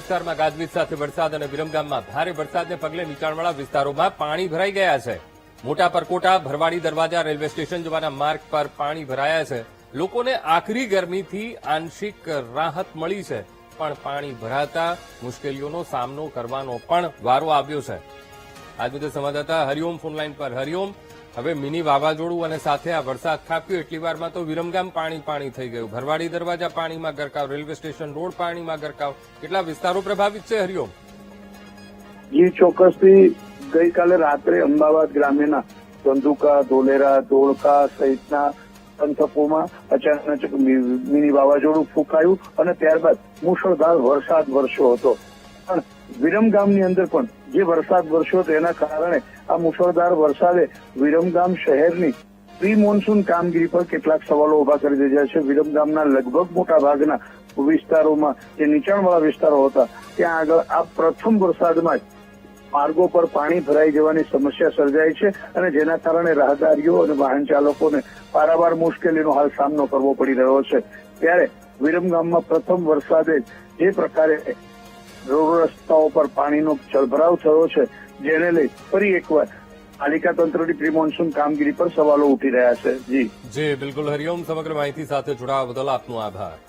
વિસ્તારમાં ગાજવીજ સાથે વરસાદ અને વિરમગામમાં ભારે વરસાદને પગલે નીચાણવાળા વિસ્તારોમાં પાણી ભરાઈ ગયા છે. મોટા પરકોટા ભરવાડી દરવાજા રેલવે સ્ટેશન જવાના માર્ગ પર પાણી ભરાયા છે. લોકોને આકરી ગરમીથી આંશિક રાહત મળી છે, પણ પાણી ભરાતા મુશ્કેલીઓનો સામનો કરવાનો પણ વારો આવ્યો છે. આજ મુદ્દે સંવાદદાતા હરિઓમ ફોનલાઈન પર. હરિઓમ, હવે મિની વાવાઝોડું અને સાથે આ વરસાદ ખાબક્યો એટલી વારમાં તો વિરમગામ પાણી થઈ ગયું. ભરવાડી દરવાજા પાણીમાં ગરકાવ, રેલવે સ્ટેશન રોડ પાણીમાં ગરકાવ. કેટલા વિસ્તારો પ્રભાવિત છે હરિઓમ? જી ચોક્કસથી ગઈકાલે રાત્રે અમદાવાદ ગ્રામ્યના ધંધુકા, ધોલેરા, ધોળકા સહિતના પંથકોમાં અચાનક મિની વાવાઝોડું ફૂંકાયું અને ત્યારબાદ મુશળધાર વરસાદ વરસ્યો હતો. પણ વિરમગામની અંદર પણ જે વરસાદ વરસ્યો તેના કારણે આ મુશળધાર વરસાદે વિરમગામ શહેરની પ્રી મોન્સૂન કામગીરી પર કેટલાક સવાલો ઉભા કરી દીધા છે. વિરમગામના લગભગ મોટા ભાગના વિસ્તારોમાં જે નીચાણવાળા વિસ્તારો હતા ત્યાં આગળ આ પ્રથમ વરસાદમાં જ માર્ગો પર પાણી ભરાઈ જવાની સમસ્યા સર્જાઈ છે અને જેના કારણે રાહદારીઓ અને વાહન ચાલકોને પારાવાર મુશ્કેલીનો હાલ સામનો કરવો પડી રહ્યો છે. ત્યારે વિરમગામમાં પ્રથમ વરસાદે જે પ્રકારે રોડ રસ્તાઓ પર પાણીનો જળભરાવ થયો છે, જેને લઈ ફરી એકવાર પાલિકા તંત્રની પ્રી મોન્સૂન કામગીરી પર સવાલો ઉઠી રહ્યા છે. જી બિલકુલ હરિઓમ, સમગ્ર માહિતી સાથે જોડાવા બદલ આપનો આભાર.